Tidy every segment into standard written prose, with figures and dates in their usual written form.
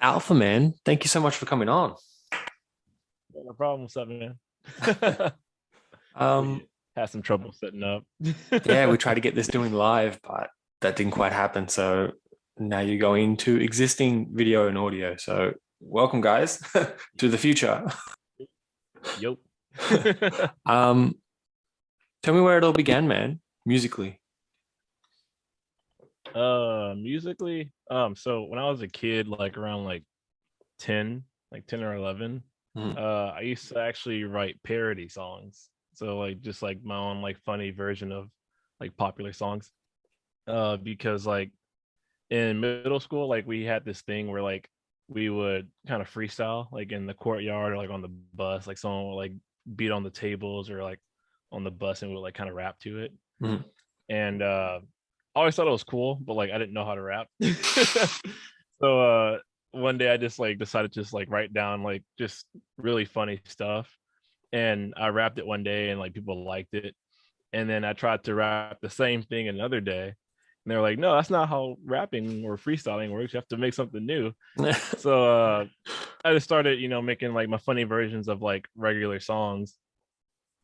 Alpha Man, thank you so much for coming on. No problem. What's up, man? Um, We had some trouble setting up. yeah, we tried to get this doing live, but that didn't quite happen. So now you're going into existing video and audio. So welcome, guys, to the future. Yup. Um, Tell me where it all began, man, musically. Musically, so when I was a kid, like around 10, like 10 or 11, Mhm. I used to actually write parody songs. So like just like my own like funny version of like popular songs. Because like in middle school, like we had this thing where like we would kind of freestyle like in the courtyard or like on the bus, like someone would like beat on the tables or like on the bus and would like kind of rap to it. Mhm. And I always thought it was cool, but like I didn't know how to rap. So one day I just like decided to just like write down like just really funny stuff. And I rapped it one day and like people liked it. And then I tried to rap the same thing another day. And they're like, no, that's not how rapping or freestyling works. You have to make something new. So I just started, making like my funny versions of like regular songs.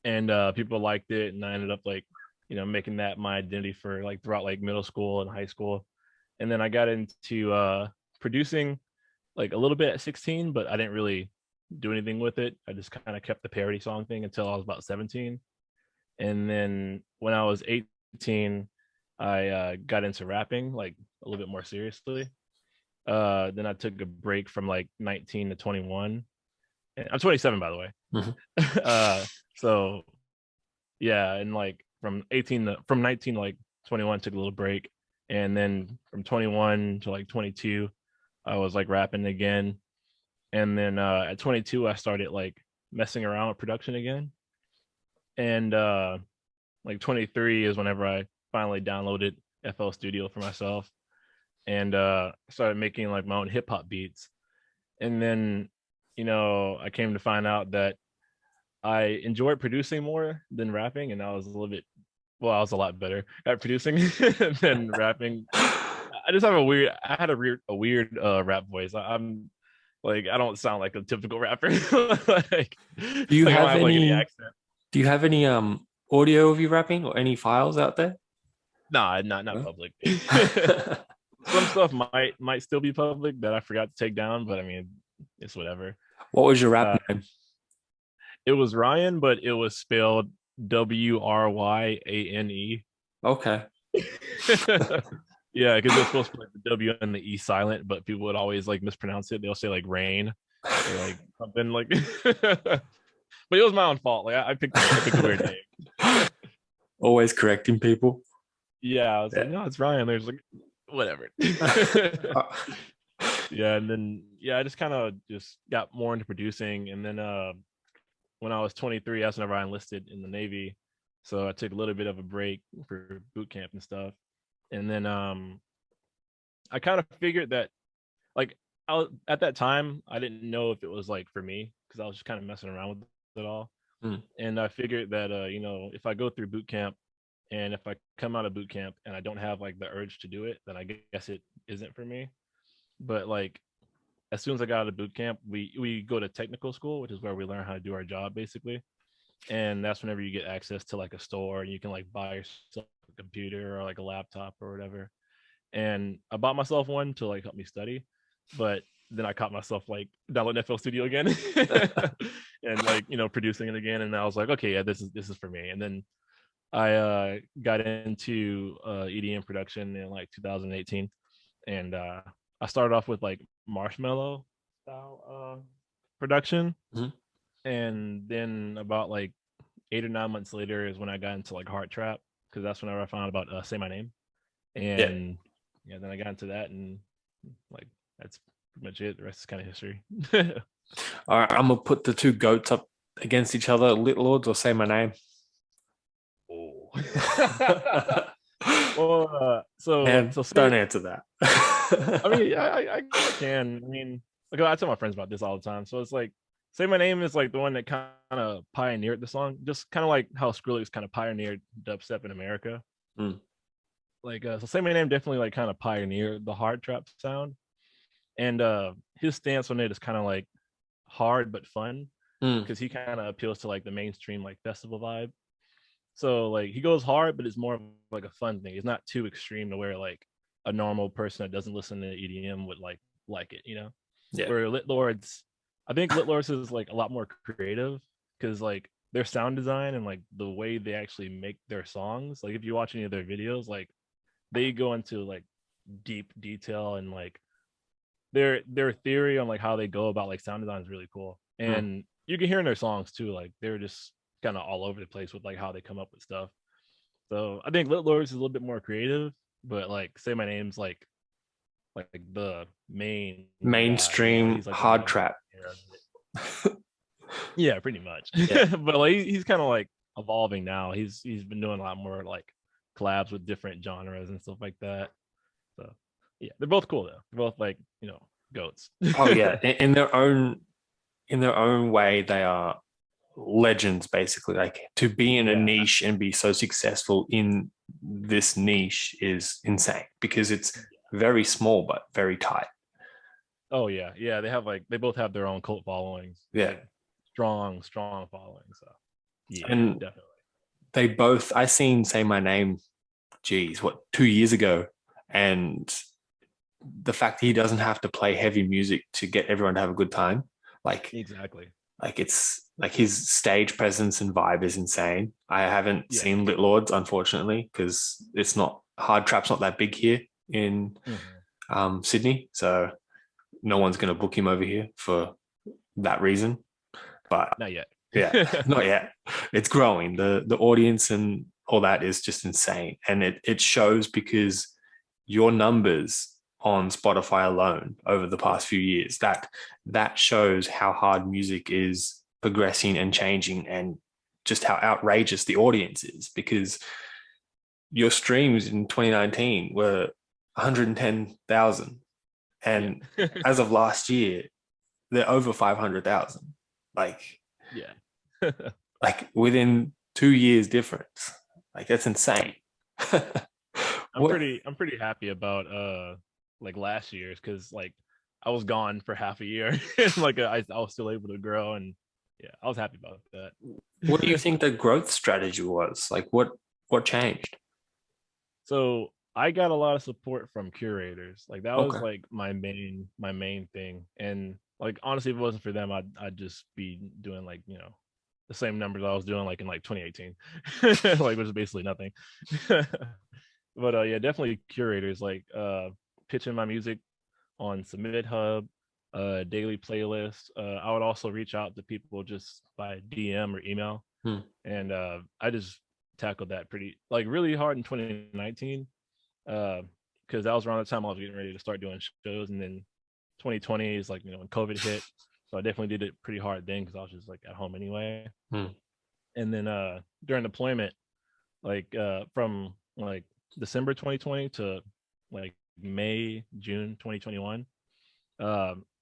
And people liked it. And I ended up like, making that my identity for like throughout like middle school and high school. And then I got into producing like a little bit at 16, but I didn't really do anything with it. I just kind of kept the parody song thing until I was about 17. And then when I was 18, I got into rapping like a little bit more seriously. Then I took a break from like 19 to 21. And I'm 27, by the way. Mhm. So yeah, and like from 19 to like 21, took a little break, and then from 21 to like 22, I was like rapping again, and then at 22, I started like messing around with production again, and like 23 is whenever I finally downloaded FL Studio for myself and started making like my own hip hop beats, and then I came to find out that I enjoyed producing more than rapping, and I was a little bit well, I was a lot better at producing than rapping. I just have I had a weird rap voice. I'm like, I don't sound like a typical rapper. like, Do you like I don't have have like any any? accent. Do you have any audio of you rapping or any files out there? Nah, not No? public. Some stuff might still be public that I forgot to take down, but I mean, it's whatever. What was your rap Uh, name? it was Ryan, but it was spelled Wyane. Okay. Yeah, because it was supposed to be like the W and the E silent, but people would always like mispronounce it. They'll say like rain or like something like. But it was my own fault. Like I picked a weird name. Always correcting people. Yeah, I was like, Yeah. no, it's Ryan. There's like whatever. Yeah, and then yeah, I just kind of just got more into producing, and then when I was 23, that's whenever I enlisted in the Navy. So I took a little bit of a break for boot camp and stuff, and then I kind of figured that like at that time I didn't know if it was like for me because I was just kind of messing around with it all, Mm. and I figured that if I go through boot camp and if I come out of boot camp and I don't have like the urge to do it, then I guess it isn't for me. But like as soon as I got out of boot camp, we go to technical school, which is where we learn how to do our job basically. And that's whenever you get access to like a store and you can like buy yourself a computer or like a laptop or whatever. And I bought myself one to like help me study, but then I caught myself like downloading FL Studio again and like producing it again. And I was like, okay, yeah, this is for me. And then I got into EDM production in like 2018, and I started off with like marshmallow style production, Mhm. and then about like 8 or 9 months later is when I got into like heart trap because that's whenever I found out about Say My Name, Yeah. and yeah, then I got into that, and like that's pretty much it. The rest is kind of history. All right. I'm gonna put the two goats up against each other. Lit Lords or say my name. Oh. Well, so Man, so don't say answer that. I mean, I can. I mean, like I tell my friends about this all the time. So it's like, say my name is like the one that kind of pioneered the song, just kind of like how Skrillex kind of pioneered dubstep in America. Mm. Like, so say my name definitely like kind of pioneered the hard trap sound. And his stance on it is kind of like hard but fun, Mm. because he kind of appeals to like the mainstream like festival vibe. So like he goes hard, but it's more of like a fun thing. It's not too extreme to where like a normal person that doesn't listen to EDM would like it, you know. Yeah. Where Lit Lords, I think Lit Lords is like a lot more creative, because like their sound design and like the way they actually make their songs. Like if you watch any of their videos, like they go into like deep detail, and like their theory on like how they go about like sound design is really cool. Mm. And you can hear in their songs too, like they're just kind of all over the place with like how they come up with stuff. So I think Lit Lords is a little bit more creative, but like Say My Name's like the main guy, you know, Mainstream he's like the hard main trap. hero of it. Yeah, pretty much. Yeah. But like he's kind of like evolving now. He's been doing a lot more like collabs with different genres and stuff like that. So yeah, they're both cool though. They're both like, you know, goats. Oh yeah. In their own way, they are legends basically. Like to be in a Yeah. niche and be so successful in this niche is insane because it's very small but very tight. Oh yeah, yeah. They have like they both have their own cult followings. Yeah. Like strong following. So yeah, And definitely. they both, I seen Say My Name, geez, what, 2 years ago. And the fact that he doesn't have to play heavy music to get everyone to have a good time, like Exactly. it's like his stage presence and vibe is insane. I haven't Yeah. seen Lit Lords, unfortunately, because it's not hard trap's not that big here in Mhm. Sydney. So no one's going to book him over here for that reason. But Not yet. yeah, not yet. It's growing. The audience and all that is just insane. And it shows because your numbers on Spotify alone over the past few years, that shows how hard music is progressing and changing and just how outrageous the audience is, because your streams in 2019 were 110,000 and Yeah. as of last year they're over 500,000, like Yeah. within 2 years difference. Like that's insane. What? I'm pretty happy about like last year's, because like I was gone for half a year and like I was still able to grow, and yeah, I was happy about What do you that. think the growth strategy was? Like what changed? So I got a lot of support from curators. Like that was Okay. like my main thing. And like honestly, if it wasn't for them, I'd just be doing like, you know, the same numbers I was doing like in like 2018. Like which is basically nothing. But yeah, definitely curators, like pitching my music on Submit Hub, daily playlist. I would also reach out to people just by DM or email. Hmm. And I just tackled that pretty like really hard in 2019, because that was around the time I was getting ready to start doing shows. And then 2020 is like, you know, when COVID hit, so I definitely did it pretty hard then, because I was just like at home anyway. Hmm. And then during deployment, like from like December 2020 to like May June 2021,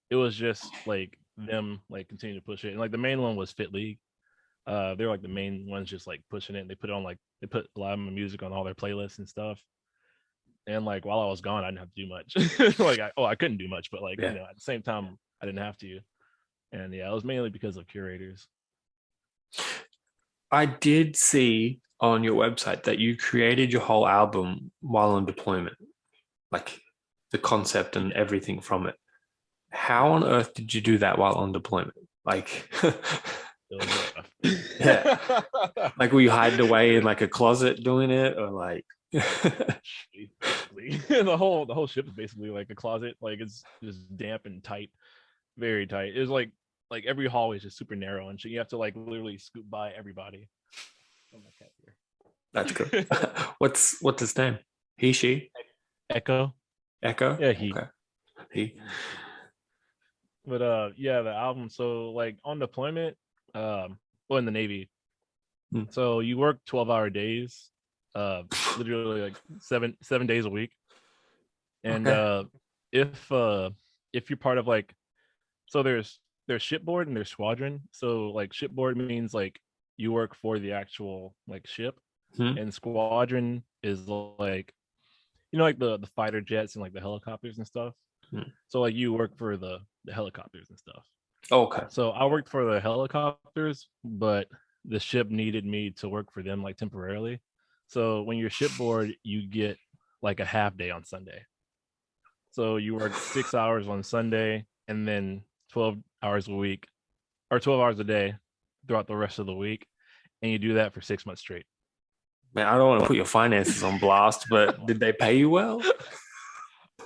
it was just like them like continuing to push it. And like the main one was Fit League. They're like the main ones just like pushing it. And they put it on like they put a lot of my music on all their playlists and stuff. And like while I was gone, I didn't have to do much. Like I couldn't do much, but like, you Yeah. know, at the same time I didn't have to. And yeah, it was mainly because of curators. I did see on your website that you created your whole album while on deployment, like the concept and Yeah, everything from it. How yeah, on earth did you do that while on deployment? Like, it was rough. yeah, like were you hiding away in like a closet doing it, or like, Basically, the whole ship is basically like a closet. Like it's just damp and tight, very tight. It's like every hallway is just super narrow and shit. You have to like literally scoot by everybody. Oh, my cat that's good. here. What's his name? He, she, Echo. Echo? Yeah, he. Okay. He. But yeah, the album. So like on deployment, well in the Navy. Hmm. So you work 12-hour days, literally like seven days a week. And Okay. if uh if you're part of like, so there's shipboard and there's squadron. So like shipboard means like you work for the actual like ship, Hmm. and squadron is like, you know, like the fighter jets and like the helicopters and stuff. Hmm. So like you work for the the helicopters and stuff. Okay. So I worked for the helicopters, but the ship needed me to work for them like temporarily. So when you're shipboard, you get like a half day on Sunday. So you work 6 hours on Sunday and then 12 hours a week or 12 hours a day throughout the rest of the week. And you do that for 6 months straight. Man, I don't want to put your finances on blast, but did they pay you well?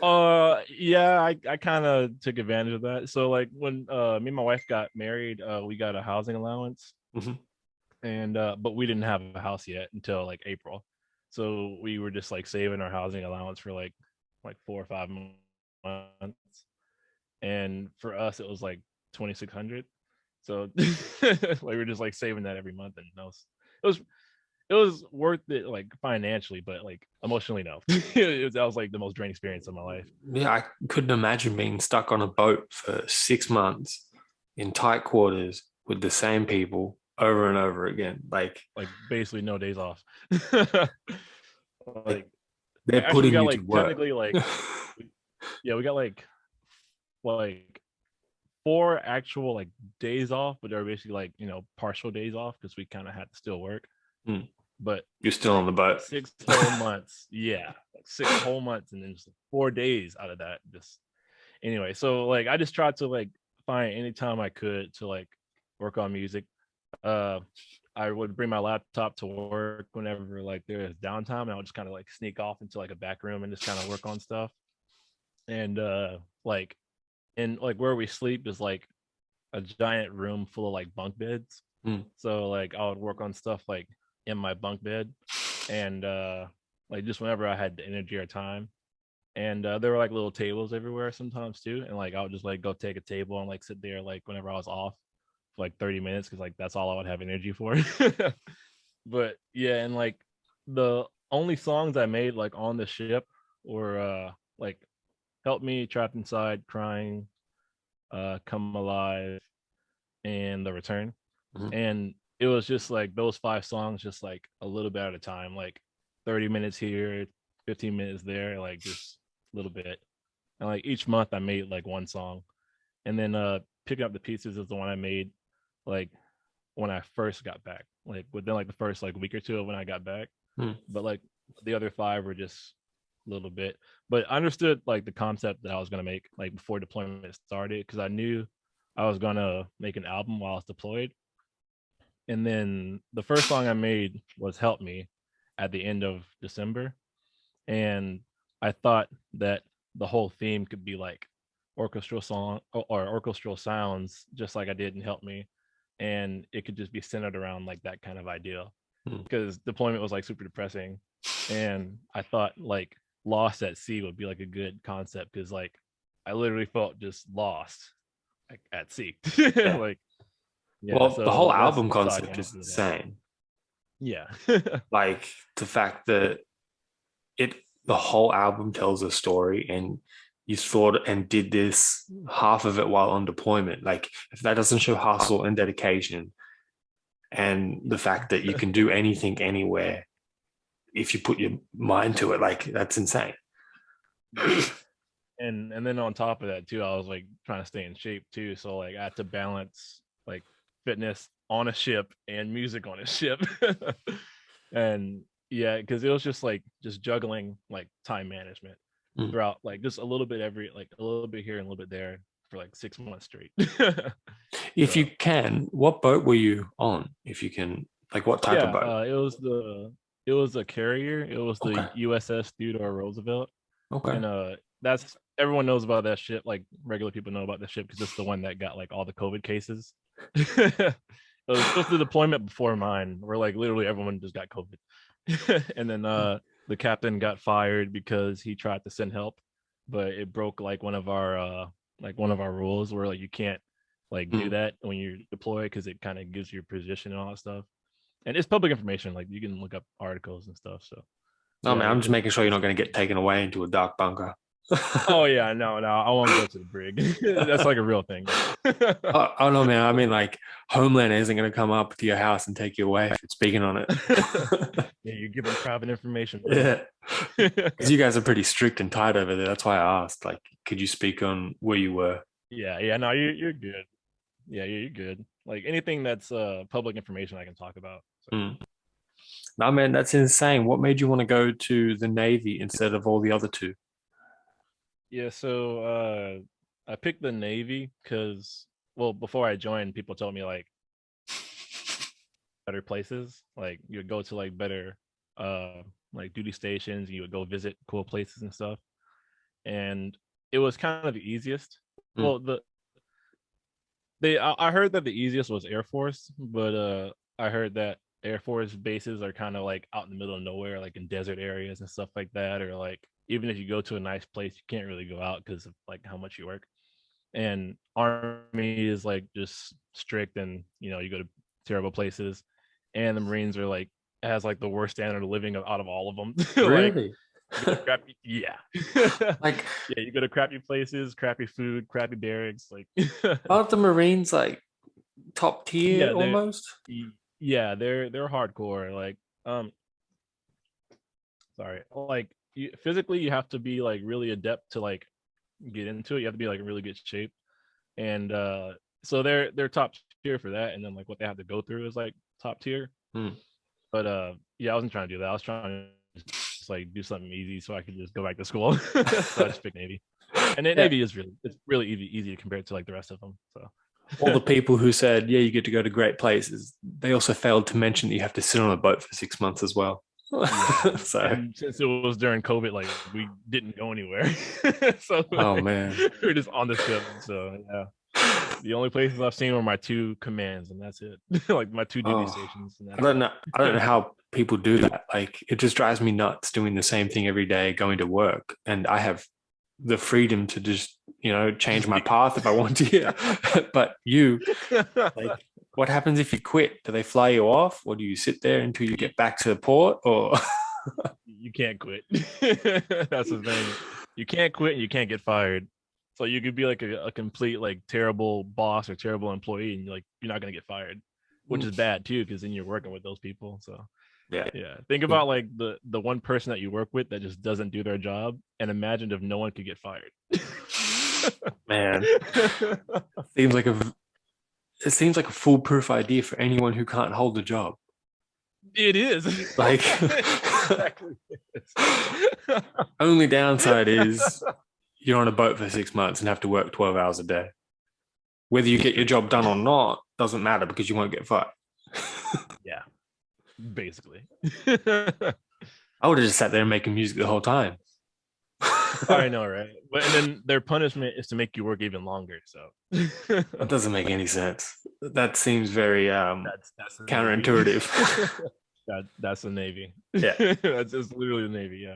Yeah, I kind of took advantage of that. So like when me and my wife got married, we got a housing allowance, Mhm. and but we didn't have a house yet until like April. So we were just like saving our housing allowance for like 4 or 5 months. And for us it was like 2,600. So like we're just like saving that every month, and it was it was worth it like financially, but like emotionally no. That was like the most draining experience of my life. Yeah, I couldn't imagine being stuck on a boat for 6 months in tight quarters with the same people over and over again. Like basically no days off. Like Like they're actually we putting got you to like work. technically like yeah, we got like 4 actual like days off, but they're basically like, partial days off because we kind of had to still work. Hmm. But You're still on like the boat. 6 whole months, yeah, like 6 whole months, and then just 4 days out of that. Just anyway, so like I just tried to like find any time I could to like work on music. Uh, I would bring my laptop to work whenever like there is downtime, and I would just kind of like sneak off into like a back room and just kind of work on stuff. And like and like where we sleep is like a giant room full of like bunk beds. Hmm. So like I would work on stuff like in my bunk bed, and like just whenever I had the energy or time. And there were like little tables everywhere sometimes too, and like I would just like go take a table and like sit there like whenever I was off for like 30 minutes because like that's all I would have energy for. But yeah, and like the only songs I made like on the ship were like Help Me, Trapped Inside, Crying, Come Alive, and The Return. Mhm. And it was just like those 5 songs, just like a little bit at a time, like 30 minutes here, 15 minutes there, like just a little bit. And like each month I made like one song. And then Picking Up the Pieces is the one I made like when I first got back, like within like the first like week or two of when I got back. Hmm. But like the other 5 were just a little bit. But I understood like the concept that I was gonna make like before deployment started, because I knew I was gonna make an album while I was deployed. And then the first song I made was Help Me at the end of December. And I thought that the whole theme could be like orchestral song or orchestral sounds, just like I did in Help Me. And it could just be centered around like that kind of idea, Hmm. because deployment was like super depressing. And I thought like Lost at Sea would be like a good concept, because like I literally felt just lost like, at sea. Yeah. Like, yeah, Well, the whole so album that's how I concept came up is with that. insane. Yeah. Like the fact that it the whole album tells a story and you thought and did this half of it while on deployment. Like if that doesn't show hustle and dedication and the fact that you can do anything anywhere if you put your mind to it, like that's insane. Yeah. And then on top of that too, I was like trying to stay in shape too. So like I had to balance like fitness on a ship and music on a ship. And yeah, because it was just like just juggling like time management Mm. throughout, like just a little bit every, like a little bit here and a little bit there for like 6 months straight. If you So can, what boat were you on? If you can, like what type of yeah, boat? it was a carrier. It was Okay. the USS Theodore Roosevelt. Okay. And that's everyone knows about that ship. Like regular people know about that ship because it's the one that got like all the COVID cases. It was the deployment before mine, where like literally everyone just got COVID. And then the captain got fired because he tried to send help, but it broke like one of our rules where like you can't like do Mm. that when you deploy, because it kind of gives your position and all that stuff. And it's public information, like you can look up articles and stuff. So No, yeah, man, I'm just making sure you're it's not going to get taken away into a dark bunker. oh yeah, no, I won't go to the brig. That's like a real thing. Oh, no, man. I mean, like, Homeland isn't going to come up to your house and take you away if it's speaking on it. Yeah, you're giving private information, bro. Yeah. Because you guys are pretty strict and tight over there. That's why I asked, like, could you speak on where you were? yeah. No, you're good. Yeah, you're good. Like anything that's public information, I can talk about. So Mm. No, man, that's insane. What made you want to go to the Navy instead of all the other two? yeah, so I picked the Navy because, well, before I joined, people told me like better places. Like you would go to like better like duty stations, you would go visit cool places and stuff. And it was kind of the easiest. Mm. Well, I heard that the easiest was Air Force, but I heard that Air Force bases are kind of like out in the middle of nowhere, like in desert areas and stuff like that, or like even if you go to a nice place, you can't really go out because of like how much you work. And Army is like just strict, and you go to terrible places, and the Marines are like has like the worst standard of living out of all of them. Like Really? you go to crappy, yeah, Like, yeah, you go to crappy places, crappy food, crappy barracks, like aren't the Marines like top tier yeah, almost? they're hardcore. Like, um, sorry, like physically, you have to be like really adept to like get into it. You have to be like in really good shape, and so they're top tier for that. And then like what they have to go through is like top tier. Mm. But yeah, I wasn't trying to do that. I was trying to just like do something easy so I could just go back to school. So I just picked Navy, and then Yeah. Navy is really easy compared to like the rest of them. So. All the people who said, yeah, you get to go to great places, they also failed to mention that you have to sit on a boat for 6 months as well. Yeah, So, and since it was during COVID, like we didn't go anywhere, so oh like, man. we were just on the ship. So yeah, the only places I've seen were my two commands, and that's it. Like my two duty Oh, stations, and I that's don't know. I don't know how people do that. Like, it just drives me nuts doing the same thing every day, going to work. And I have the freedom to just, change just my leave. path if I want to. Yeah. But like, what happens if you quit? Do they fly you off, or do you sit there until you get back to the port? Or You can't quit. That's the thing. You can't quit, and you can't get fired. So you could be like a complete like terrible boss or terrible employee, and you're not gonna get fired, which is bad too, because then you're working with those people. So yeah, yeah, think about like the one person that you work with that just doesn't do their job, and imagine if no one could get fired. man, seems like a it seems like a foolproof idea for anyone who can't hold a job. It is. Like, It exactly is. only downside is you're on a boat for 6 months and have to work 12 hours a day. Whether you get your Straight. job done or not doesn't matter because you won't get fired. Yeah, basically. I would have just sat there and making music the whole time. I know, right? But and then their punishment is to make you work even longer. So That doesn't make any sense. That seems very that's the Navy. counterintuitive. That's the Navy. Yeah. That's just literally the Navy.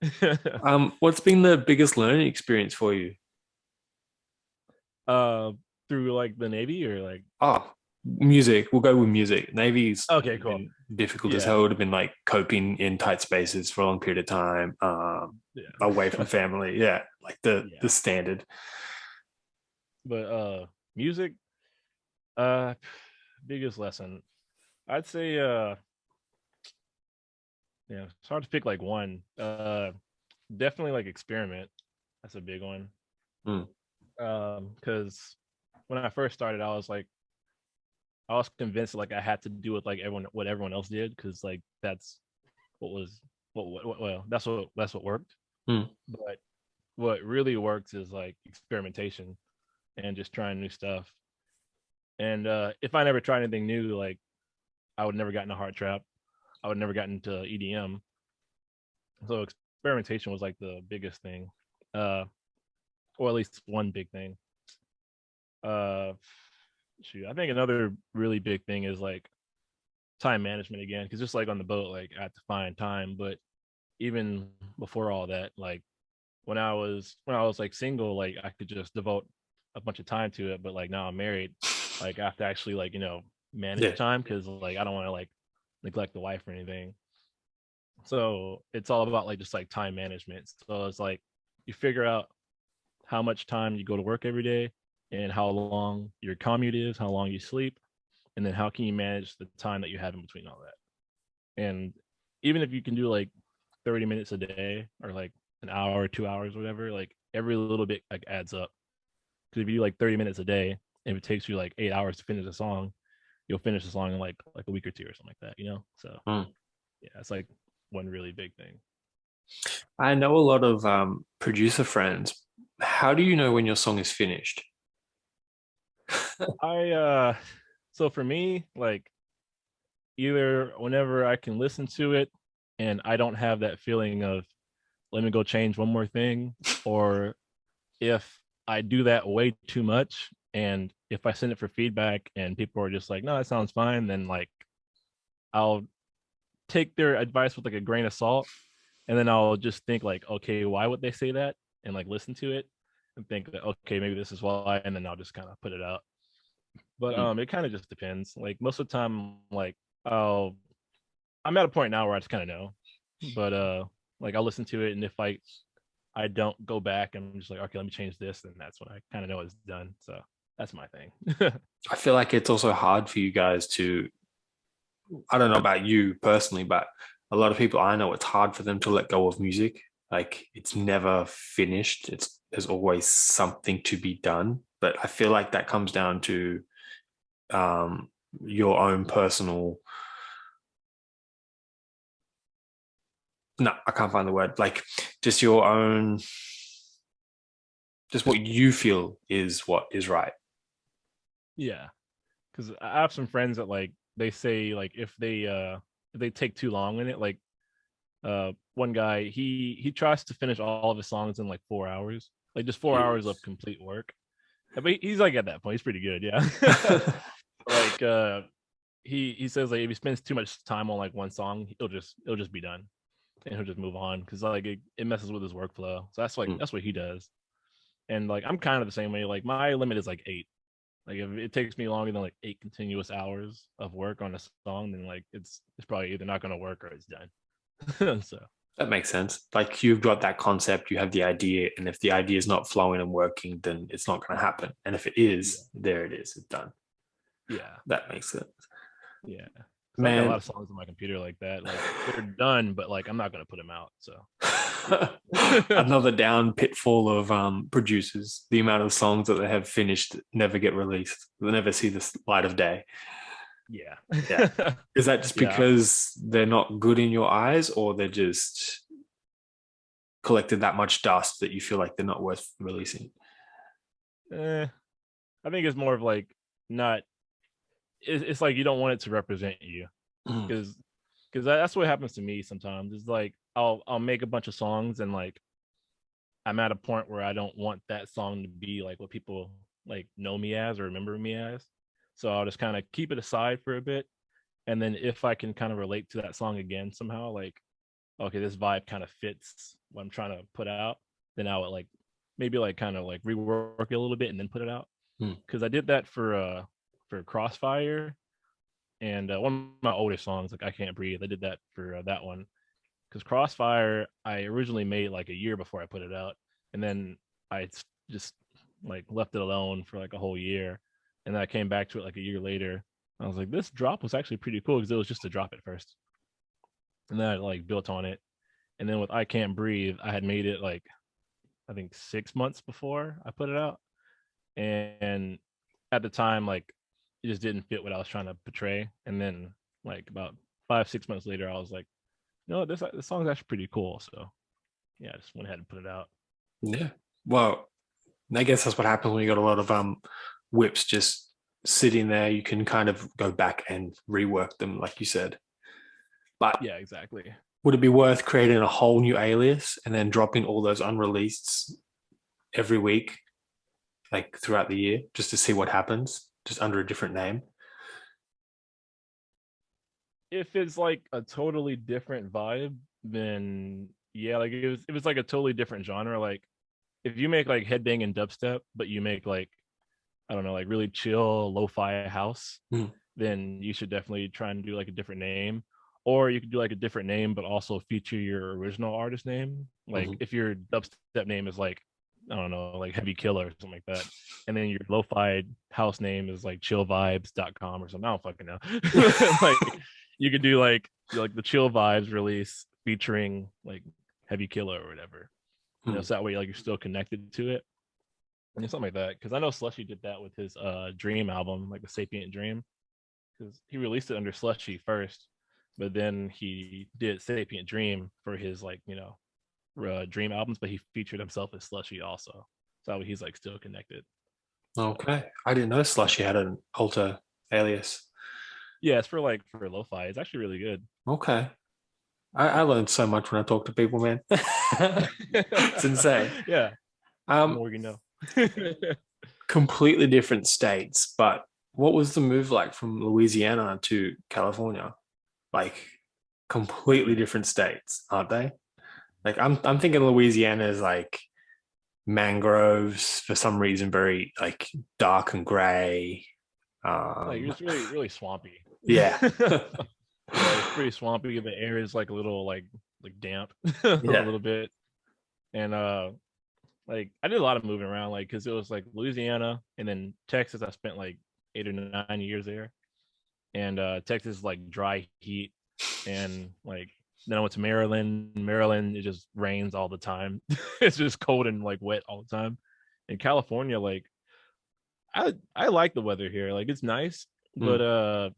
Yeah. What's been the biggest learning experience for you? uh, through like the Navy or like Oh, music. We'll go with music. Navy's okay, cool. been difficult as Yeah, hell. It would have been like coping in tight spaces for a long period of time, away yeah, from family. Yeah, like the yeah. standard. But music, uh, biggest lesson. I'd say yeah, it's hard to pick like one. Definitely like experiment. That's a big one. Mm. Because when I first started, I was convinced like I had to do what everyone else did because like that's what was well that's what worked. Mm. But what really works is like experimentation and just trying new stuff. And if I never tried anything new, like I would never gotten a heart trap. I would never gotten into EDM. So experimentation was like the biggest thing, uh, or at least one big thing. Uh, Shoot, I think another really big thing is like time management again, because just like on the boat, like I had to find time. But even before all that, like when I was like single, like I could just devote a bunch of time to it. But like now I'm married, like I have to actually like manage Yeah. time because like I don't want to like neglect the wife or anything. So it's all about like just like time management. So it's like you figure out how much time you go to work every day and how long your commute is, how long you sleep, and then how can you manage the time that you have in between all that. And even if you can do like 30 minutes a day or like an hour, 2 hours, whatever, like every little bit like adds up. Because if you do like 30 minutes a day, if it takes you like 8 hours to finish a song, you'll finish the song in like a week or two or something like that, you know? So Mm. yeah, it's like one really big thing. I know a lot of producer friends. How do you know when your song is finished? I so for me, like either whenever I can listen to it and I don't have that feeling of let me go change one more thing, or if I do that way too much and if I send it for feedback and people are just like, no, that sounds fine, then like I'll take their advice with like a grain of salt, and then I'll just think like, okay, why would they say that? And like listen to it and think that okay, maybe this is why, and then I'll just kind of put it out. But Mm. it kind of just depends. Like most of the time, like I'll I'm at a point now where I just kind of know. But like I'll listen to it, and if I don't go back and I'm just like, okay, let me change this, then that's when I kind of know it's done. So that's my thing. I feel like it's also hard for you guys to, I don't know about you personally, but a lot of people I know, it's hard for them to let go of music. Like it's never finished. There's always something to be done. But I feel like that comes down to um, your own personal. No, I can't find the word. Like just your own, just what you feel is what is right. Yeah, because I have some friends that like they say like if they take too long in it, like one guy he tries to finish all of his songs in like 4 hours, like just 4 hours of Jeez. complete work. But he's like at that point, he's pretty good, yeah. Like he says like if he spends too much time on like one song, it'll just be done and he'll just move on because like it messes with his workflow. So that's what he does. And like I'm kind of the same way. Like my limit is like 8. Like if it takes me longer than like 8 continuous hours of work on a song, then like it's probably either not going to work or it's done. So That makes sense. Like you've got that concept, you have the idea, and if the idea is not flowing and working, then it's not going to happen. And if it yeah, is, there it is, it's done. yeah, That makes sense. yeah. So I've got a lot Man, of songs on my computer like that. Like they're done, but like I'm not going to put them out. So yeah. another down pitfall of producers, the amount of songs that they have finished never get released. They never see the light of day. Yeah. Yeah. Is that just Yeah. because they're not good in your eyes, or they're just collected that much dust that you feel like they're not worth releasing? Eh, I think it's more of like not. It's like you don't want it to represent you Mm. because that's what happens to me sometimes. It's like I'll make a bunch of songs and like I'm at a point where I don't want that song to be like what people like know me as or remember me as. So I'll just kind of keep it aside for a bit. And then if I can kind of relate to that song again somehow, like, okay, this vibe kind of fits what I'm trying to put out, then I would like maybe like kind of like rework it a little bit and then put it out. Mm. Cause I did that for Crossfire and one of my older songs, like I Can't Breathe. I did that for that one because Crossfire I originally made like a year before I put it out, and then I just like left it alone for like a whole year, and then I came back to it like a year later. I was like, this drop was actually pretty cool because it was just a drop at first, and then I like built on it, and then with I Can't Breathe, I had made it like I think 6 months before I put it out, and at the time like it just didn't fit what I was trying to portray, and then like about 5 6 months later, I was like, no, this song's actually pretty cool, so yeah, I just went ahead and put it out. Yeah. Well, I guess that's what happens when you got a lot of whips just sitting there. You can kind of go back and rework them, like you said. But Yeah, exactly. would it be worth creating a whole new alias and then dropping all those unreleased every week, like throughout the year, just to see what happens, just under a different name? If it's like a totally different vibe, then yeah, like it was like a totally different genre. Like if you make like headbang and dubstep, but you make like I don't know, like really chill lo-fi house, Mm. then you should definitely try and do like a different name. Or you could do like a different name, but also feature your original artist name. Like Mhm. if your dubstep name is like, I don't know, like Heavy Killer or something like that. And then your lo-fi house name is like chillvibes.com or something. I don't fucking know. Like you could do like the Chill Vibes release featuring like Heavy Killer or whatever. You know, Mm. so that way like you're still connected to it. Yeah, something like that. Because I know Slushy did that with his Dream album, like the Sapient Dream, because he released it under Slushy first, but then he did Sapient Dream for his like Dream albums, but he featured himself as Slushy also. So he's like still connected. Okay. I didn't know Slushy had an alter alias. Yeah, it's for lo-fi. It's actually really good. Okay. I learned so much when I talk to people, man. It's insane. Yeah, the Um, more you know. Completely different states, but what was the move like from Louisiana to California? Like completely different states, aren't they? Like I'm thinking Louisiana is like mangroves for some reason, very like dark and gray. Like it's really swampy. Yeah. Yeah, it's pretty swampy. The air is like a little like damp a Yeah. little bit. And like I did a lot of moving around, like because it was like Louisiana and then Texas. I spent like 8 or 9 years there, and Texas is like dry heat, and like then I went to Maryland. Maryland, it just rains all the time. It's just cold and like wet all the time. In California, like I like the weather here. Like it's nice, but Mm.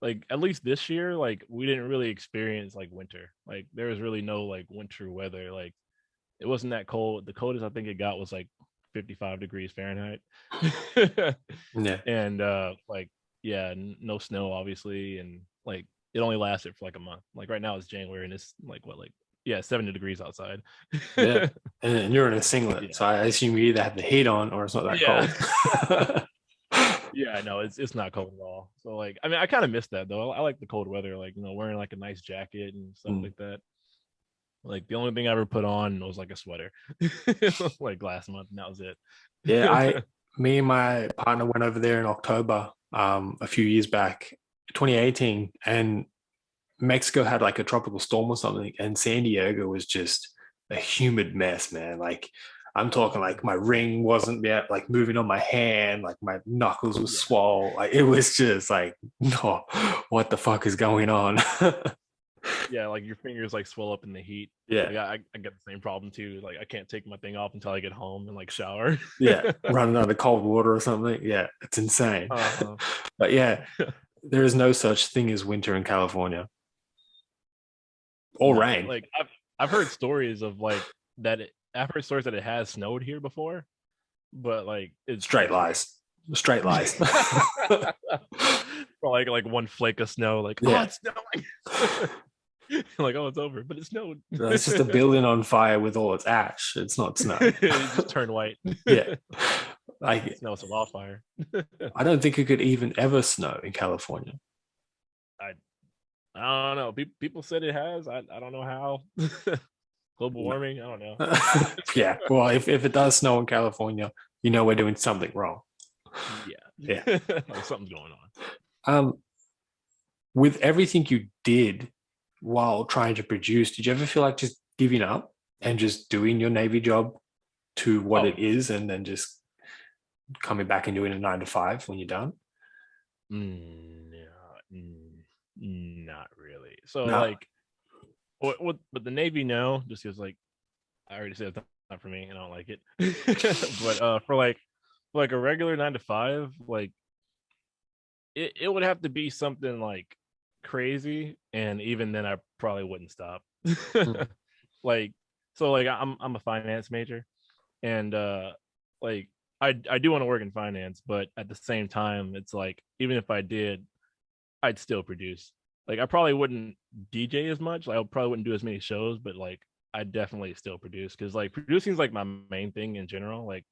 like at least this year, like we didn't really experience like winter. Like there was really no like winter weather. Like it wasn't that cold. The coldest I think it got was like 55 degrees Fahrenheit. Yeah. And like yeah, no snow obviously, and like it only lasted for like a month. Like right now it's January and it's like what, like yeah, 70 degrees outside. Yeah. And you're in a singlet, Yeah. so I assume you either have the heat on or it's not that Yeah. cold. Yeah, no, it's not cold at all. So like I mean I kind of miss that though. I like the cold weather, like wearing like a nice jacket and stuff Mm. like that. Like the only thing I ever put on was like a sweater, like last month, and that was Yeah, it. me and my partner went over there in October, a few years back, 2018, and Mexico had like a tropical storm or something, and San Diego was just a humid mess, man. Like I'm talking like my ring wasn't yet like moving on my hand, like my knuckles were Yeah, swole. Like it was just like, no, what the fuck is going on? yeah, like your fingers like swell up in the heat. Yeah, Like I get the same problem too. Like I can't take my thing off until I get home and like shower. yeah, running under cold water or something. Yeah, it's insane. uh-huh. But yeah, there is no such thing as winter in California or No, rain. like I've heard stories of like I've heard stories that it has snowed here before, but like Straight it's rare. lies. Straight lies. For like one flake of snow, like oh Yeah. it's snowing. Like oh it's over, but it snowed. It's just a building on fire with all its ash. It's not snow. It just turned white. Yeah. Like Snow, it's a wildfire. I don't think it could even ever snow in California. I I don't know. People said it has. I don't know how. Global No. warming. I don't know. Yeah. Well, if it does snow in California, you know we're doing something wrong. Yeah, Yeah. like something's going on. Um, with everything you did while trying to produce, did you ever feel like just giving up and just doing your Navy job to what Oh it is and then just coming back and doing a 9 to 5 when you're done? no, not really. So No. like, what the Navy no, just because like I already said it's not for me. And I don't like it. But for like a regular 9 to 5, like it would have to be something like crazy, and even then I probably wouldn't stop. Mm. Like so like I'm a finance major, and like I do want to work in finance, but at the same time it's like even if I did, I'd still produce. Like I probably wouldn't DJ as much, like I probably wouldn't do as many shows, but like I definitely still produce, because like producing is like my main thing in general. Like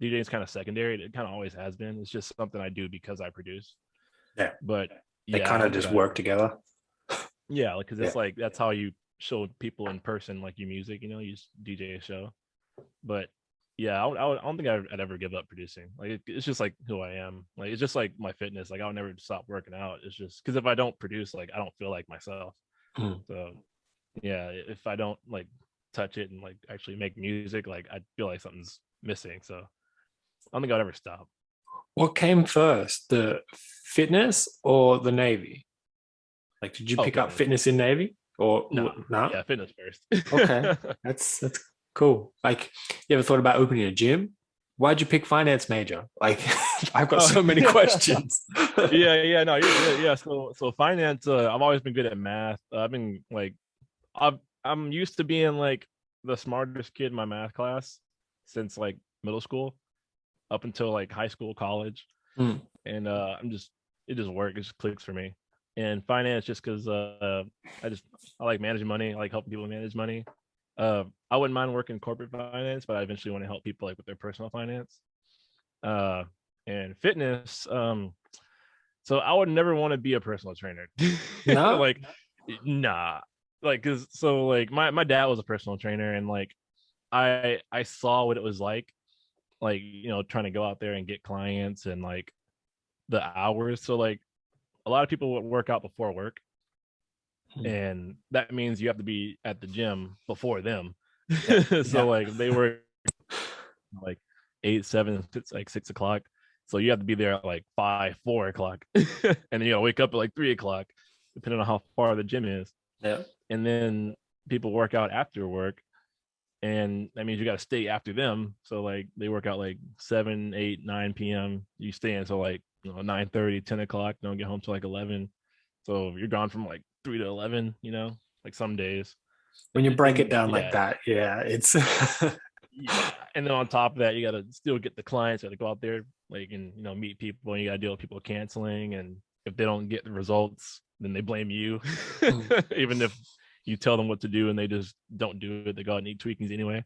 DJ is kind of secondary. It kind of always has been. It's just something I do because I produce. Yeah. But They yeah, I kind of don't think just I'd work ever. together. Yeah, like because Yeah. it's like that's how you show people in person like your music. You just DJ a show. But yeah, I don't think I'd ever give up producing. Like it's just like who I am. Like it's just like my fitness. Like I'll never stop working out. It's just because if I don't produce, like I don't feel like myself. Mm. So yeah, if I don't like touch it and like actually make music, like I feel like something's missing. So I don't think I'd ever stop. What came first, the fitness or the Navy? Like, did you Oh, pick up fitness. fitness in Navy or No, no? yeah, fitness first. Okay, that's cool. Like, you ever thought about opening a gym? why'd you pick finance major? Like, I've got Oh, so many questions. yeah, no, you're good. Yeah, so finance. I've always been good at math. I've been like, I'm used to being like the smartest kid in my math class since like middle school up until like high school, college, Mm. and I'm just it just works. It just clicks for me. And finance, just because I just I like managing money. I like helping people manage money. I wouldn't mind working corporate finance, but I eventually want to help people like with their personal finance. Uh, and fitness. So I would never want to be a personal trainer. No? Like, nah. Like, cause so like my dad was a personal trainer, and like I saw what it was like trying to go out there and get clients and like the hours. So like a lot of people would work out before work, Mm. and that means you have to be at the gym before them. Yeah. So Yeah. like they were like 8, 7, it's like 6 o'clock. So you have to be there at like 5, 4 o'clock, and then you gotta wake up at like 3 o'clock, depending on how far the gym is. Yeah. And then people work out after work, and that means you got to stay after them. So like they work out like 7, 8, 9 p.m. You stay until like 9:30, 10 o'clock. Don't get home till like 11. So you're gone from like 3 to 11. Like some days. When you break it And down like yeah, that, yeah, it's yeah. And then on top of that, you got to still get the clients. You got to go out there like and meet people, and you got to deal with people canceling. And if they don't get the results, then they blame you, Mm. even if you tell them what to do and they just don't do it. They go out and eat tweakings anyway.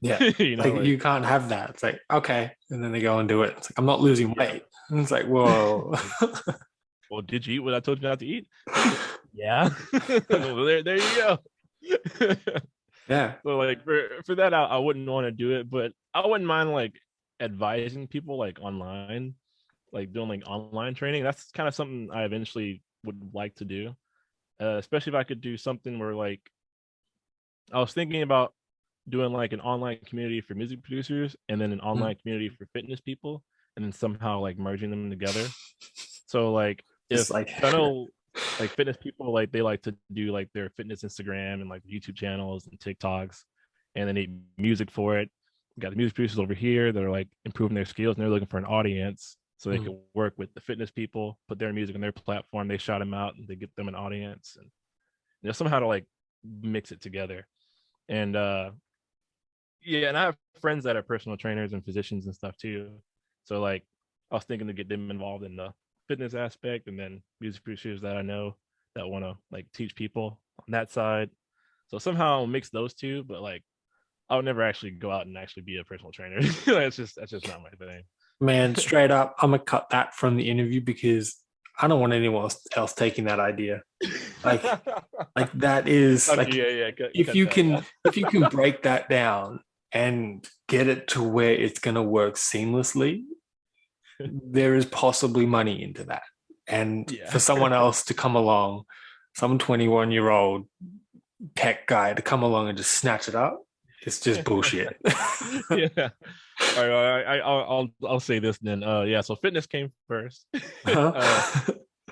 Yeah. Like Like you can't have that. It's like, okay. And then they go and do it. It's like, I'm not losing yeah. weight. And it's like, whoa. Like, well, did you eat what I told you not to eat? Yeah. Well, there you go. Yeah. So like for that, I wouldn't want to do it, but I wouldn't mind like advising people like online, like doing like online training. That's kind of something I eventually would like to do, especially if I could do something where like I was thinking about doing like an online community for music producers and then an Mm. online community for fitness people, and then somehow like merging them together. So like Just if like, I know like fitness people, like they like to do like their fitness Instagram and like YouTube channels and TikToks, and they need music for it. We got the music producers over here that are like improving their skills, and they're looking for an audience so they mm. can work with the fitness people, put their music on their platform. They shout them out and they get them an audience, and somehow to like mix it together. And yeah, and I have friends that are personal trainers and physicians and stuff too. So like I was thinking to get them involved in the fitness aspect, and then music producers that I know that want to like teach people on that side. So somehow mix those two, but like I would never actually go out and actually be a personal trainer. That's just not my thing. Man, straight up, I'm gonna cut that from the interview because I don't want anyone else taking that idea. Like, like that is Okay, like yeah, cut that. if you can break that down and get it to where it's gonna work seamlessly, there is possibly money into that. And Yeah. for someone else to come along, some 21-year-old tech guy to come along and just snatch it up, it's just bullshit. Yeah. All right, I'll say this then. Yeah, so fitness came first. uh,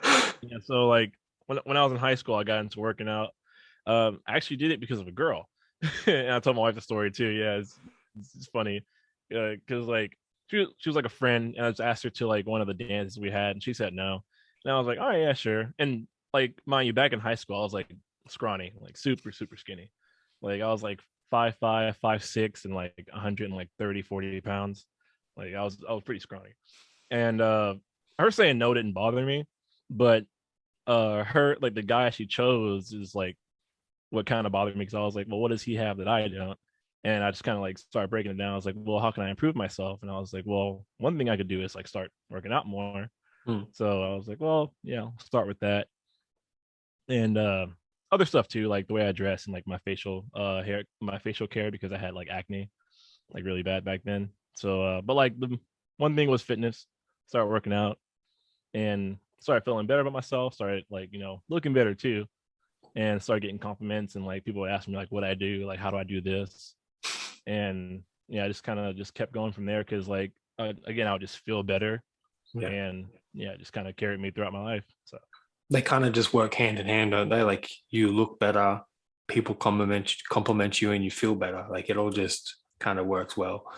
Huh? yeah, so like when I was in high school, I got into working out. I actually did it because of a girl, and I told my wife the story too. Yeah, it's funny, because like she was like a friend, and I just asked her to like one of the dances we had, and she said no, and I was like, oh yeah, sure. And like mind you, back in high school, I was like scrawny, like super super skinny, like I was like 5'5", 5'6", and like 130, 40 pounds. Like I was pretty scrawny, and her saying no didn't bother me, but her like the guy she chose is like what kind of bothered me, because I was like, well, what does he have that I don't? And I just kind of like started breaking it down. I was like, well, how can I improve myself? And I was like, well, one thing I could do is like start working out more. Hmm. So I was like, well, yeah, I'll start with that. And other stuff too, like the way I dress and like my facial hair, my facial care, because I had like acne, like really bad back then. So but like the one thing was fitness, start working out, and started feeling better about myself, started like, looking better too, and started getting compliments, and like people would ask me like what I do, like how do I do this, and yeah, I just kind of just kept going from there, because like again, I would just feel better, Yeah. and yeah, it just kind of carried me throughout my life. So They kind of just work hand in hand, don't they? Like you look better, people compliment you and you feel better. Like it all just kind of works well.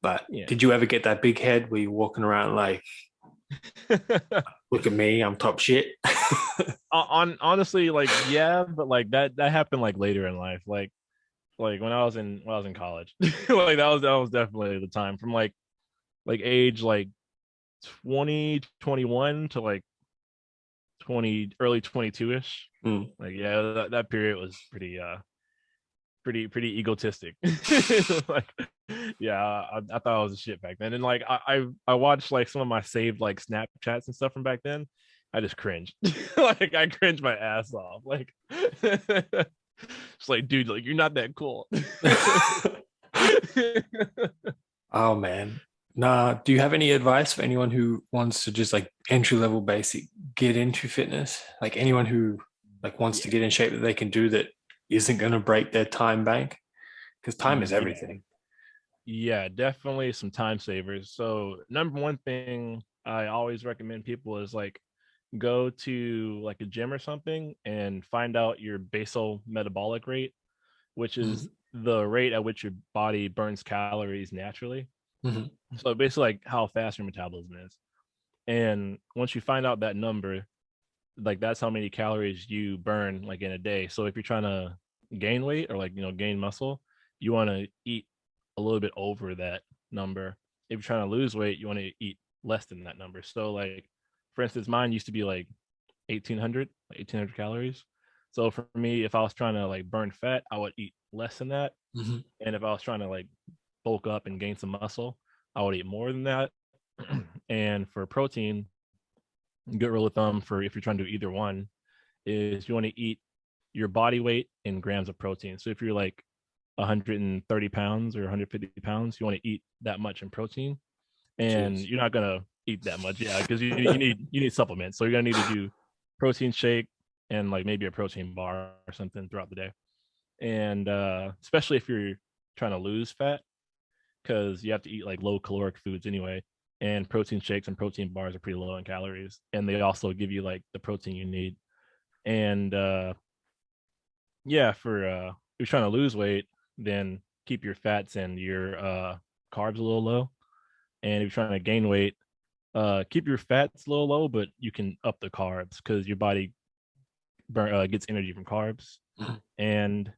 But Yeah. did you ever get that big head where you're walking around like, look at me, I'm top shit? On honestly, like yeah, but like that happened like later in life, like when I was in college, like that was definitely the time from like age like 20 21 to like 20 early 22 ish. Mm. Like yeah, that period was pretty egotistic. Like yeah, I thought I was a shit back then, and like I watched like some of my saved like Snapchats and stuff from back then. I just cringed. Like I cringed my ass off. Like it's like, dude, like you're not that cool. Oh man. Nah, do you have any advice for anyone who wants to just like entry level basic get into fitness? Like anyone who like wants to Yeah, get in shape that they can do that isn't going to break their time bank? Because time is yeah, everything. yeah, definitely some time savers. So number one thing I always recommend people is like go to like a gym or something and find out your basal metabolic rate, which is Mhm. the rate at which your body burns calories naturally. Mhm. So basically like how fast your metabolism is. And once you find out that number, like that's how many calories you burn like in a day. So if you're trying to gain weight or like gain muscle, you want to eat a little bit over that number. If you're trying to lose weight, you want to eat less than that number. So like for instance, mine used to be like 1800 calories. So for me, if I was trying to like burn fat, I would eat less than that. Mhm. And if I was trying to like bulk up and gain some muscle, I would eat more than that. And for protein, good rule of thumb for if you're trying to do either one is you want to eat your body weight in grams of protein. So if you're like 130 pounds or 150 pounds, you want to eat that much in protein, and Jeez. you're not gonna eat that much, yeah, because you need supplements. So you're gonna need to do protein shake and like maybe a protein bar or something throughout the day, and especially if you're trying to lose fat, because you have to eat like low caloric foods anyway. And protein shakes and protein bars are pretty low in calories, and they also give you like the protein you need. And yeah, for if you're trying to lose weight, then keep your fats and your carbs a little low. And if you're trying to gain weight, keep your fats a little low, but you can up the carbs because your body gets energy from carbs. Mhm. And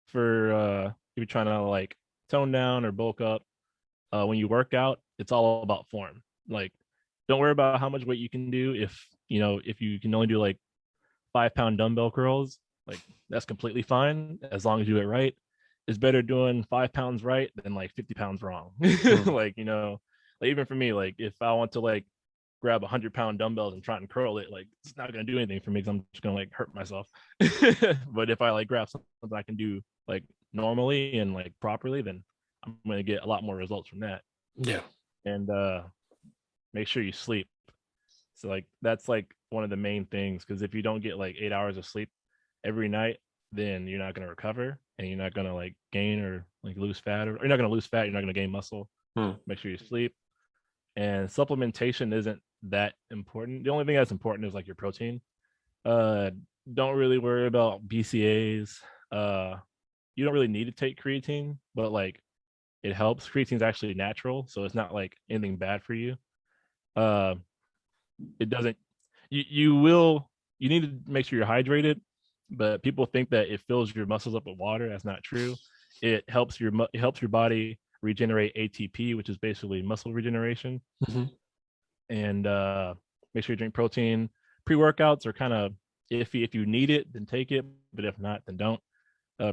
for if you're trying to like tone down or bulk up, when you work out, it's all about form. Like, don't worry about how much weight you can do. If you can only do like 5 pound dumbbell curls, like that's completely fine as long as you do it right. It's better doing 5 pounds right than like 50 pounds wrong. Mhm. Like, like even for me, like if I want to like grab 100 pound dumbbells and try and curl it, like it's not gonna do anything for me because I'm just gonna like hurt myself. But if I like grab something I can do like normally and like properly, then I'm gonna get a lot more results from that. Yeah. And make sure you sleep. So like that's like one of the main things, because if you don't get like 8 hours of sleep every night, then you're not gonna recover and you're not gonna like gain or like lose fat, or you're not gonna lose fat, you're not gonna gain muscle. Mm. Make sure you sleep. And supplementation isn't that important. The only thing that's important is like your protein. Uh don't really worry about BCAs. You don't really need to take creatine, but like it helps. Creatine's actually natural, so it's not like anything bad for you. Uh it doesn't you need to make sure you're hydrated, but people think that it fills your muscles up with water. That's not true. It helps your body regenerate ATP, which is basically muscle regeneration. Mhm. And make sure you drink protein. Pre-workouts are kind of iffy. If you need it, then take it, but if not, then don't.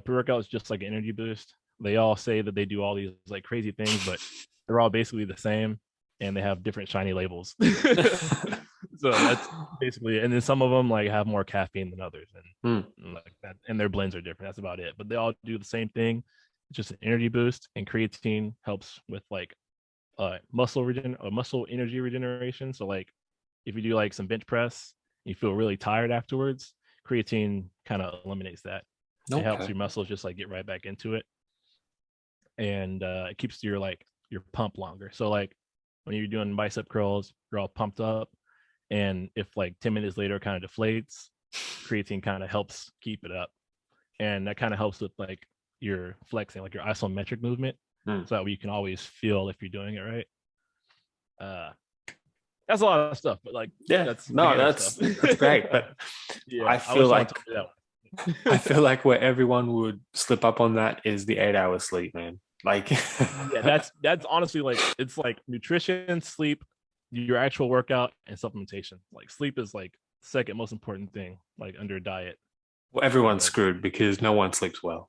Pre-workout is just like an energy boost. They all say that they do all these like crazy things, but they're all basically the same, and they have different shiny labels. So that's basically it. And then some of them like have more caffeine than others, Mm. and like that, and their blends are different. That's about it. But they all do the same thing. It's just an energy boost, and creatine helps with like muscle energy regeneration. So like if you do like some bench press, you feel really tired afterwards, creatine kind of eliminates that. It helps Okay. your muscles just like get right back into it, and it keeps your pump longer. So like when you're doing bicep curls, you're all pumped up, and if like 10 minutes later it kind of deflates, creatine kind of helps keep it up, and that kind of helps with like your flexing, like your isometric movement. so that you can always feel if you're doing it right. That's a lot of stuff, but like, that's stuff. that's great. But Yeah, I I wish feel someone like told me that. I feel like where everyone would slip up on that is the 8 hour sleep, man. Like, Yeah, that's honestly like, it's like nutrition, sleep, your actual workout, and supplementation. Like sleep is like second most important thing, like under diet. well, everyone's So screwed because no one sleeps well.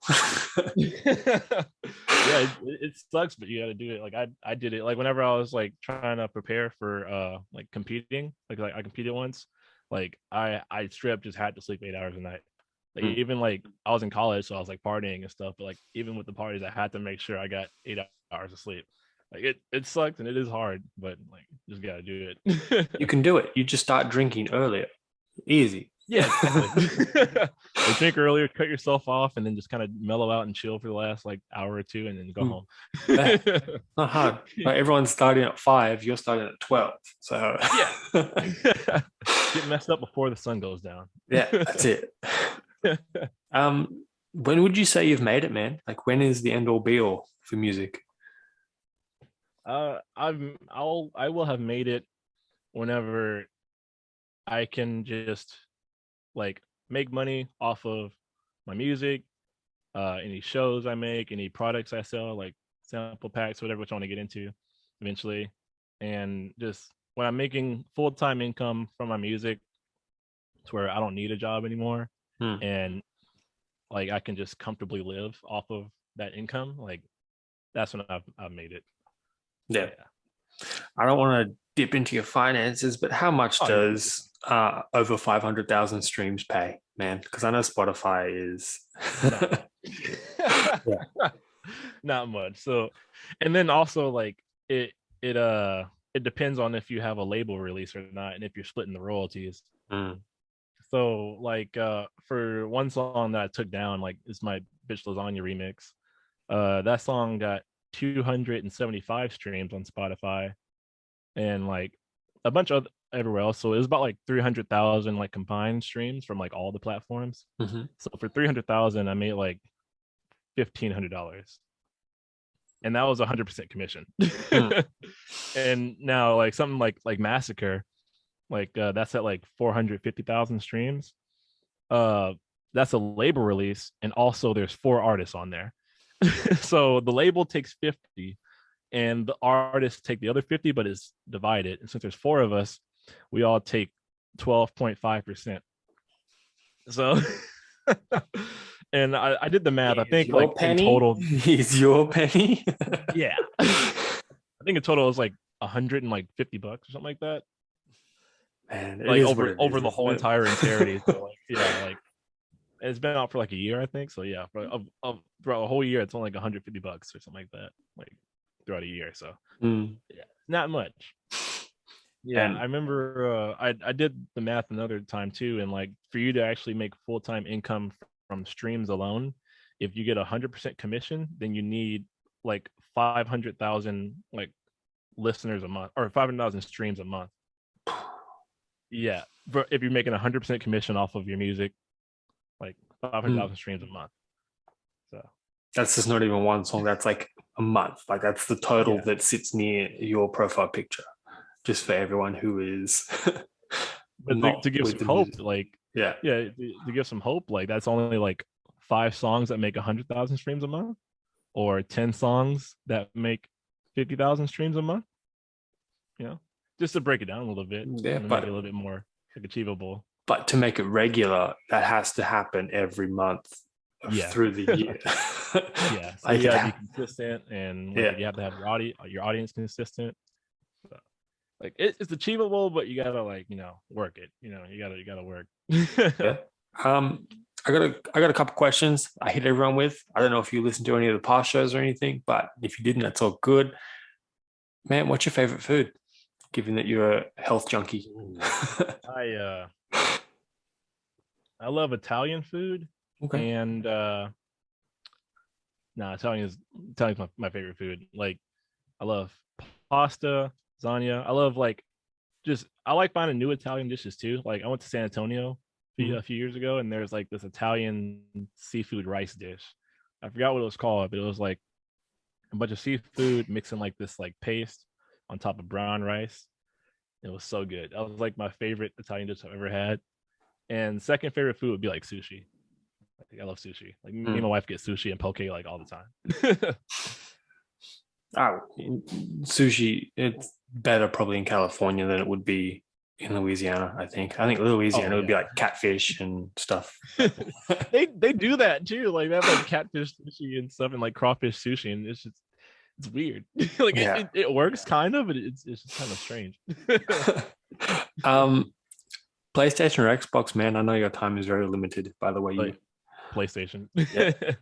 yeah, it sucks, but you got to do it. Like I did it like whenever I was like trying to prepare for like competing, like I competed once. Like I straight up just had to sleep 8 hours a night. Like Mm. even like I was in college, so I was like partying and stuff. But like even with the parties, I had to make sure I got 8 hours of sleep. Like it sucks and it is hard, but like just gotta do it. You can do it. You just start drinking earlier. Easy. Yeah, exactly. Like drink earlier, cut yourself off, and then just kind of mellow out and chill for the last like hour or two, and then go home. Yeah, not hard. Like everyone's starting at 5, you're starting at 12. So Yeah. Get messed up before the sun goes down. yeah, that's it. When would you say you've made it, man? Like when is the end all be all for music? I will have made it whenever I can just like make money off of my music, any shows I make, any products I sell, like sample packs, whatever, which I want to get into eventually. And just when I'm making full-time income from my music to where I don't need a job anymore, Hmm. and like I can just comfortably live off of that income, like that's when I've made it. Yeah. Yeah. I don't want to dip into your finances, but how much Oh, you're does over 500,000 streams pay, man? Because I know Spotify is. not much. Yeah. Not much. So, and then also like it it depends on if you have a label release or not, and if you're splitting the royalties. Mm. So like for one song that I took down, like it's my Bitch Lasagna remix. That song got 275 streams on Spotify, and like a bunch of everywhere else. So it was about like 300,000 like combined streams from like all the platforms. Mm-hmm. So for 300,000, I made like $1,500, and that was 100% commission. Mm. And now like something like Massacre, like that's at like 450,000 streams. Uh, that's a label release, and also there's 4 artists on there. So the label takes 50 and the artists take the other 50, but it's divided. And since there's 4 of us, we all take 12.5%. So and I did the math. I Is think your like in penny? total, Is your penny? yeah. I think in total it was like $150 or something like that. Man, it Like is what it over is, the whole isn't entire entirety. it? So like yeah, like it's been out for like a year, I think. So yeah, throughout a whole year, it's only like $150 or something like that. Like throughout a year. So Mm. yeah, not much. Yeah, I And remember I did the math another time too, and like for you to actually make full-time income from streams alone, if you get 100% commission, then you need like 500,000 like listeners a month, or 500,000 streams a month. Yeah, but if you're making 100% commission off of your music, like 500,000 streams a month. So that's just not even one song. That's like a month. Like that's the total yeah, that sits near your profile picture, just for everyone who is but not to give with some the hope, music. like Yeah. yeah, to give some hope, like that's only like 5 songs that make 100,000 streams a month, or 10 songs that make 50,000 streams a month. You know, just to break it down a little bit Yeah. and make it a little bit more like achievable. But to make it regular, that has to happen every month Yeah, through the year. yeah. So Like you it gotta be ha- consistent, and like yeah. you have to have your audience consistent. So, like it's achievable, but you gotta like work it. You gotta work. Yeah. Um, I got a couple questions I hit everyone with. I don't know if you listened to any of the past shows or anything, but if you didn't, that's all good. Man, what's your favorite food? Given that you're a health junkie. I I love Italian food, Okay. and nah, Italian's my favorite food. Like I love pasta, lasagna. I love like just I like finding new Italian dishes too. Like I went to San Antonio Mhm. a few years ago, and there's like this Italian seafood rice dish. I forgot what it was called, but it was like a bunch of seafood, mixing like this like paste on top of brown rice. It was so good. That was like my favorite Italian dish I've ever had. And second favorite food would be like sushi. I love sushi. Like me and my wife get sushi and poke like all the time. Oh, sushi, it's better probably in California than it would be in Louisiana, I think. I think Oh Louisiana would be yeah. like catfish and stuff. They do that too. Like they have like catfish sushi and stuff and like crawfish sushi, and it's weird. Like Yeah. it works kind of, but it's just kind of strange. um, PlayStation or Xbox, man, I know your time is very limited by the way you. Like PlayStation. Yeah, good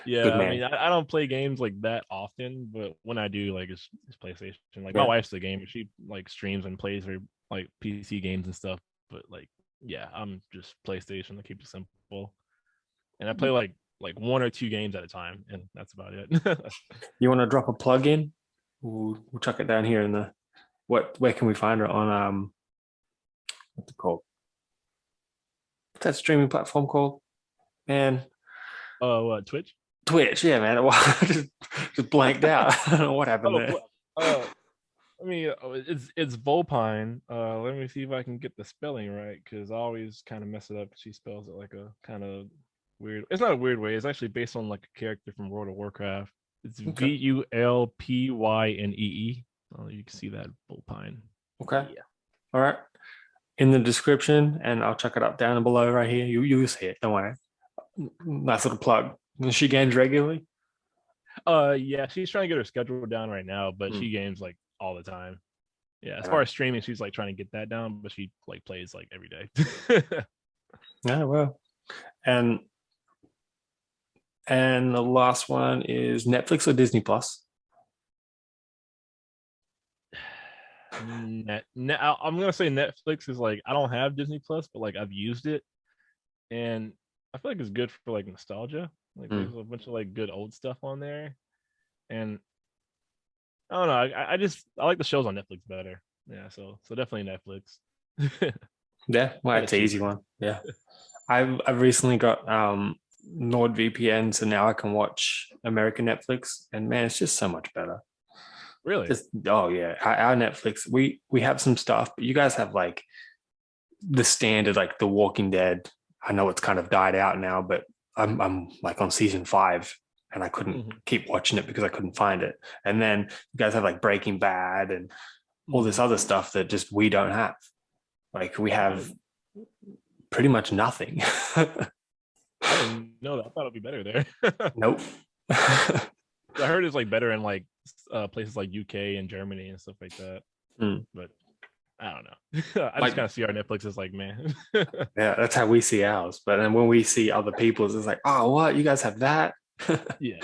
Yeah, I man. mean, I don't play games like that often, but when I do, like it's PlayStation. Like my Yeah. wife's a gamer; she like streams and plays her like PC games and stuff. But like, yeah, I'm just PlayStation to keep it simple. And I play like one or two games at a time, and that's about it. You want to drop a plug in? We'll chuck it down here in the where can we find it on what's it called? What's that streaming platform called? Man, Oh, Twitch? Twitch, yeah, man. Just blanked out. I don't know what happened Oh, there. I mean, it's Volpine. Let me see if I can get the spelling right because I always kind of mess it up. She spells it like a kind of weird. It's not a weird way. It's actually based on like a character from World of Warcraft. It's Okay. Vulpynee. Oh, you can see that Volpine. Okay. Yeah. All right. In the description, and I'll chuck it up down below right here. You'll see it. Don't worry. Nice little plug. She games regularly. Yeah, she's trying to get her schedule down right now, but Hmm. she games like all the time. Yeah, as Yeah. far as streaming, she's like trying to get that down, but she like plays like every day. Yeah. Well, and the last one is Netflix or Disney Plus. I'm gonna say Netflix is like I don't have Disney Plus, but like I've used it, and I feel like it's good for like nostalgia. Like Hmm. there's a bunch of like good old stuff on there, and I don't know. I like the shows on Netflix better. Yeah, so definitely Netflix. Yeah. Well, And it's it's an easy cheaper. one. Yeah. I've recently got NordVPN, so now I can watch American Netflix, and man, it's just so much better. Really? Just oh yeah, our Netflix, we have some stuff, but you guys have like the standard, like The Walking Dead. I know it's kind of died out now, but I'm like on season 5, and I couldn't Hmm. keep watching it because I couldn't find it. And then you guys have like Breaking Bad and all this Hmm. other stuff that just we don't have. Like we I have didn't. pretty much nothing. I didn't know that. I thought it'd be better there. Nope. I heard it's like better in like places like UK and Germany and stuff like that. Hmm. But I don't know. I just Like kind of see our Netflix as like, man. yeah, that's how we see ours. But then when we see other people's, it's like, oh, what? You guys have that? Yeah,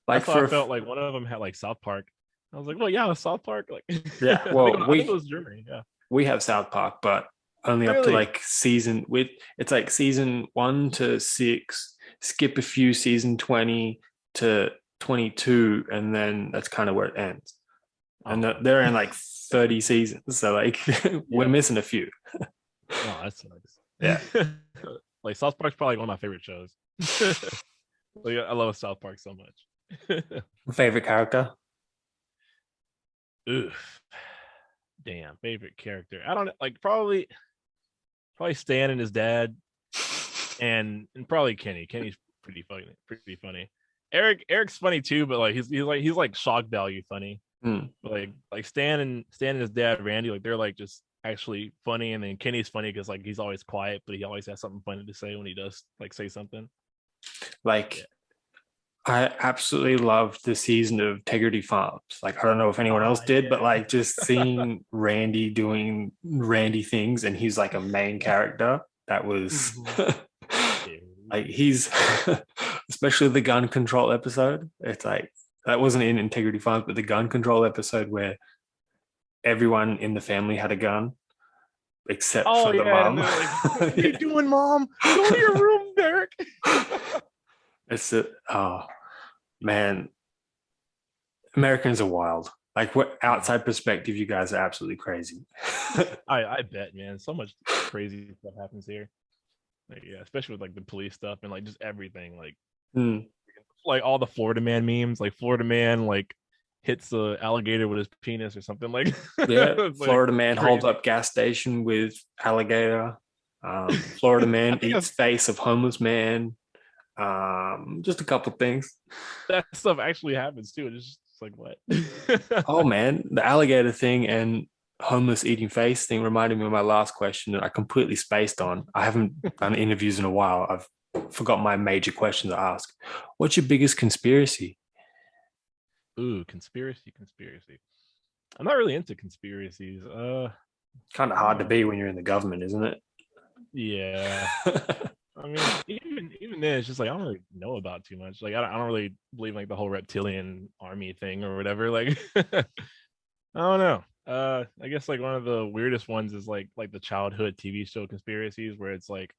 Like that's how I for felt. Like one of them had like South Park. I was like, well, yeah, South Park. Like, yeah, I think it was Germany. Yeah, we have South Park, but only up to really. like season with it's like season 1 to 6, skip a few, season 20 to 22, and then that's kind of where it ends. And Oh, they're in like 30 seasons, so like we're yeah. missing a few. Oh, that's Yeah. nice. Like South Park's probably one of my favorite shows. Like I love South Park so much. Favorite character? Oof. Damn, favorite character. I don't like probably Stan and his dad, and probably Kenny. Kenny's pretty funny. Pretty funny. Eric's funny too, but like he's like shock value funny. Hmm. But like Stan and his dad Randy, like they're like just actually funny, and then Kenny's funny because like he's always quiet, but he always has something funny to say when he does like say something. Like Yeah. I absolutely loved the season of Integrity Farms. Like, I don't know if anyone else Ah, did, but yeah. like just seeing Randy doing Randy things, and he's like a main character. That was Mhm. Yeah. like he's especially the gun control episode. It's like that wasn't in Integrity Farms, but the gun control episode where everyone in the family had a gun except Oh for the yeah, and mom. they're like, "What are you doing, mom? Go to your room, Derek." It's a, oh man, Americans are wild. Like what Mhm. outside perspective, you guys are absolutely crazy. I bet, man. So much crazy stuff happens here. Like, yeah, especially with like the police stuff and like just everything. Like Hmm. all the Florida man memes, like Florida man, like hits the alligator with his penis or something like. Yeah, It's like Florida man holds crazy. up gas station with alligator. Florida I man think eats face of homeless man. Just a couple things. that stuff actually happens too. It's just it's like what? Oh man, the alligator thing and homeless eating face thing reminded me of my last question that I completely spaced on. I haven't done interviews in a while. I've forgot my major question to ask. What's your biggest conspiracy? Ooh, conspiracy. I'm not really into conspiracies. Kind of I don't hard to know. be when you're in the government, isn't it? Yeah. I mean, even then, it's just like I don't really know about too much. Like I don't really believe like the whole reptilian army thing or whatever. Like I don't know. I guess like one of the weirdest ones is like the childhood TV show conspiracies where it's like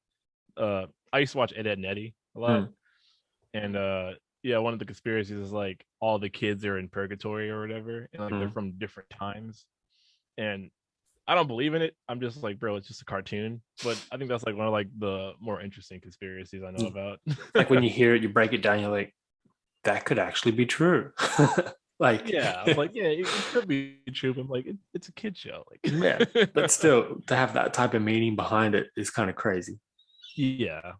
I used to watch Ed, Edd n Eddy a lot, Hmm. and yeah, one of the conspiracies is like all the kids are in purgatory or whatever, and like they're Hmm. from different times, and I don't believe in it. I'm just like, bro, it's just a cartoon. But I think that's like one of like the more interesting conspiracies I know about. Like when you hear it, you break it down, you're like, that could actually be true. Like, Yeah, I'm like, yeah, it could be true. But I'm like, it's a kid show. yeah, but Like, still, to have that type of meaning behind it is kind of crazy. yeah.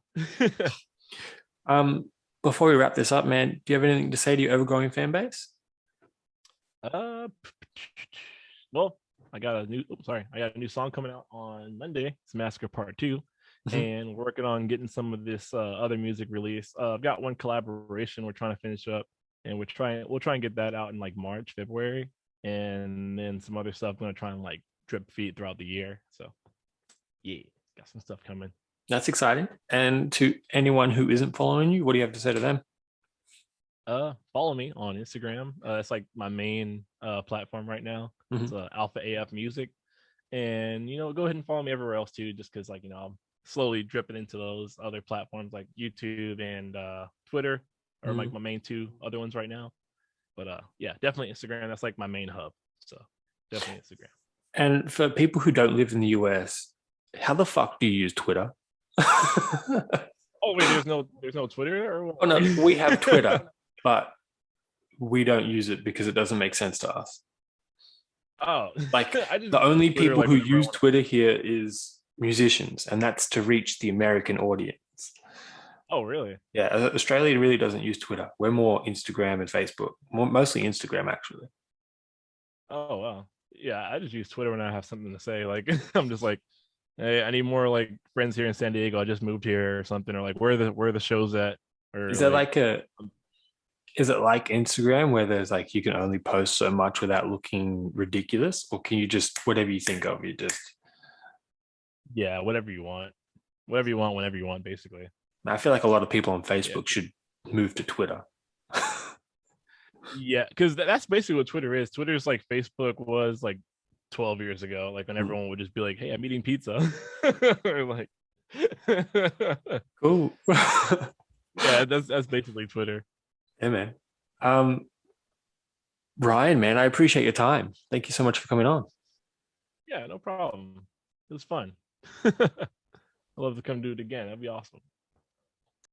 Um, Before we wrap this up, man, do you have anything to say to your ever-growing fan base? uh, well, I got a new song coming out on Monday. It's Massacre Part Two, Mhm. and we're working on getting some of this other music released. I've got one collaboration we're trying to finish up, and we'll try and get that out in like March, February, and then some other stuff. I'm gonna try and like drip feed throughout the year. So yeah, got some stuff coming. That's exciting. And to anyone who isn't following you, what do you have to say to them? Follow me on Instagram. It's like my main platform right now. It's Mhm. Alpha AF Music, and go ahead and follow me everywhere else too, just because like I'm slowly dripping into those other platforms like YouTube and Twitter are like Mhm. my main two other ones right now. But yeah, definitely Instagram. That's like my main hub. So definitely Instagram. And for people who don't live in the US, how the fuck do you use Twitter? Oh Oh wait, there's no Twitter or what? no, we have Twitter, but we don't use it because it doesn't make sense to us. Oh, Like I just the use only Twitter people like who whenever I use want to. Twitter here is musicians, and that's to reach the American audience. Oh really? Yeah, Australia really doesn't use Twitter. We're more Instagram and Facebook, mostly Instagram actually. Oh wow. Yeah, I just use Twitter when I have something to say. Like I'm just like, hey, I need more like friends here in San Diego. I just moved here or something, or like where are the shows at, or Is there like like a is it like Instagram where there's like you can only post so much without looking ridiculous, or can you just whatever you think of, you just yeah, whatever you want, whenever you want, basically. I feel like a lot of people on Yeah, Facebook should move to Twitter. yeah, because that's basically what Twitter is. Twitter is like Facebook was like 12 years ago, like when everyone would just be like, "Hey, I'm eating pizza," or like, Cool. yeah, that's basically Twitter. Yeah, man. Um, Ryan, man, I appreciate your time. Thank you so much for coming on. Yeah, no problem. It was fun. I'd love to come do it again. That'd be awesome.